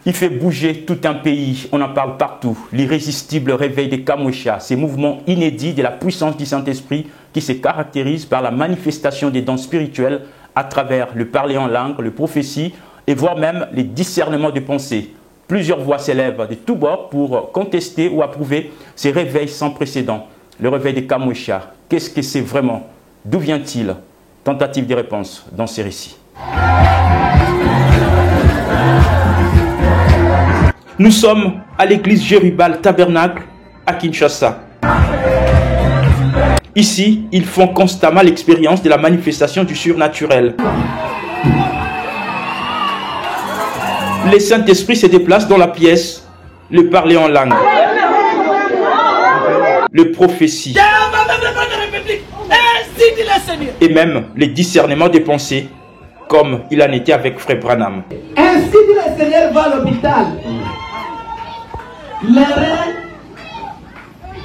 Il fait bouger tout un pays, on en parle partout. L'irrésistible réveil des Kamwécha, ces mouvements inédits de la puissance du Saint-Esprit qui se caractérisent par la manifestation des dons spirituels à travers le parler en langue, le prophétie et voire même les discernements de pensée. Plusieurs voix s'élèvent de tous bords pour contester ou approuver ces réveils sans précédent. Le réveil des Kamwécha, qu'est-ce que c'est vraiment? D'où vient-il? Tentative de réponse dans ces récits. Nous sommes à l'église Jérubal Tabernacle à Kinshasa. Ici, ils font constamment l'expérience de la manifestation du surnaturel. Le Saint-Esprit se déplace dans la pièce, le parler en langue, le prophétie et même les discernements des pensées, comme il en était avec Frère Branham. Ainsi dit le Seigneur va à l'hôpital. Les reins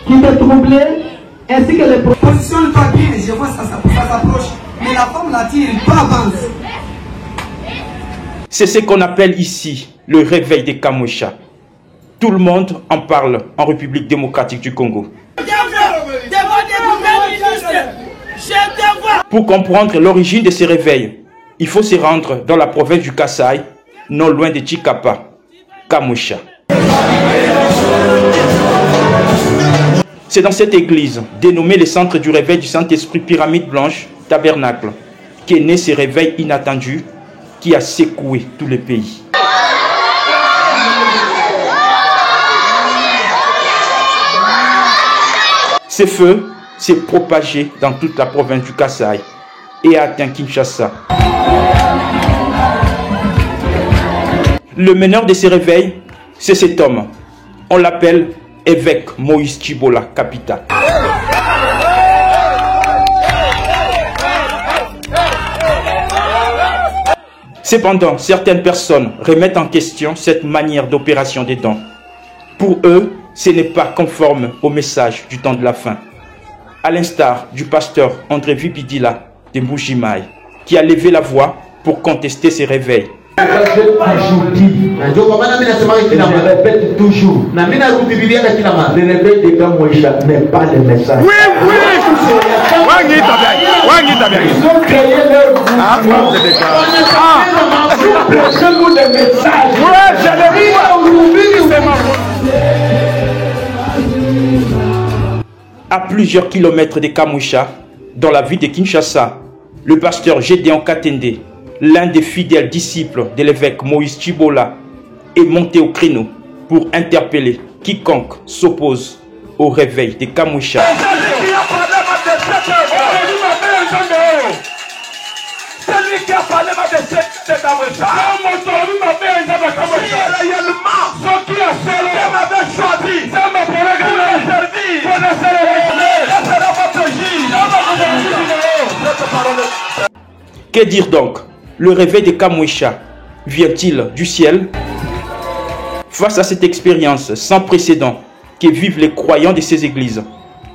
qui te troublaient, ainsi que les position de toi bien, je vois ça s'approche. Mais la femme la tire, il peut avancer. C'est ce qu'on appelle ici le réveil des Kamwécha. Tout le monde en parle en République démocratique du Congo. Pour comprendre l'origine de ces réveils, il faut se rendre dans la province du Kasaï, non loin de Chikapa, Kamwécha. C'est dans cette église, dénommée le centre du réveil du Saint-Esprit Pyramide Blanche, Tabernacle, qu'est né ce réveil inattendu qui a secoué tout le pays. Ce feu s'est propagé dans toute la province du Kasaï et a atteint Kinshasa. Le meneur de ces réveils, c'est cet homme. On l'appelle évêque Moïse Chibola Kapita. Cependant, certaines personnes remettent en question cette manière d'opération des dons. Pour eux, ce n'est pas conforme au message du temps de la fin. À l'instar du pasteur André Vipidila de Mbujimaï, qui a levé la voix pour contester ces réveils. Je répète toujours, le réveil des Kamwécha n'est pas le message. Oui, oui. Ils ont créé leur mouvement. Prêchez-vous des messages. À plusieurs kilomètres des Kamwécha, dans la ville de Kinshasa, le pasteur Gédéon Katende, l'un des fidèles disciples de l'évêque Moïse Chibola, est monté au créneau pour interpeller quiconque s'oppose au réveil des Kamwécha. Celui qui a parlé de cette Kamwécha, qui m'avait choisi, Que dire donc? Le réveil des Kamwécha vient-il du ciel? Face à cette expérience sans précédent que vivent les croyants de ces églises,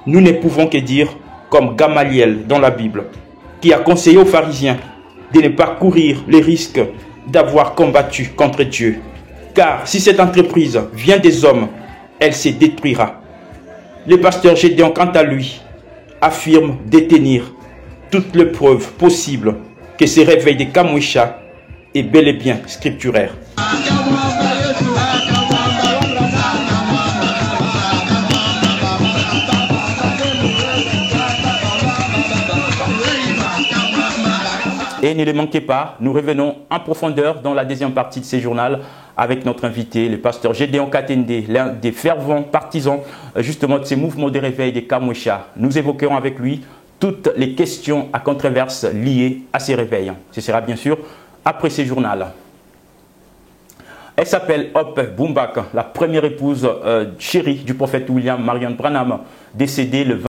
nous ne pouvons que dire, comme Gamaliel dans la Bible, qui a conseillé aux pharisiens de ne pas courir les risques d'avoir combattu contre Dieu. Car si cette entreprise vient des hommes, elle se détruira. Le pasteur Gédéon, quant à lui, affirme détenir toutes les preuves possibles que ce réveil des Kamwécha est bel et bien scripturaire. Et ne le manquez pas, nous revenons en profondeur dans la deuxième partie de ce journal avec notre invité, le pasteur Gédéon Katende, l'un des fervents partisans justement de ces mouvements de réveil des Kamwécha. Nous évoquerons avec lui toutes les questions à controverse liées à ces réveils. Ce sera bien sûr après ce journal. Elle s'appelle Hope Boumbak, la première épouse chérie du prophète William Marion Branham, décédée le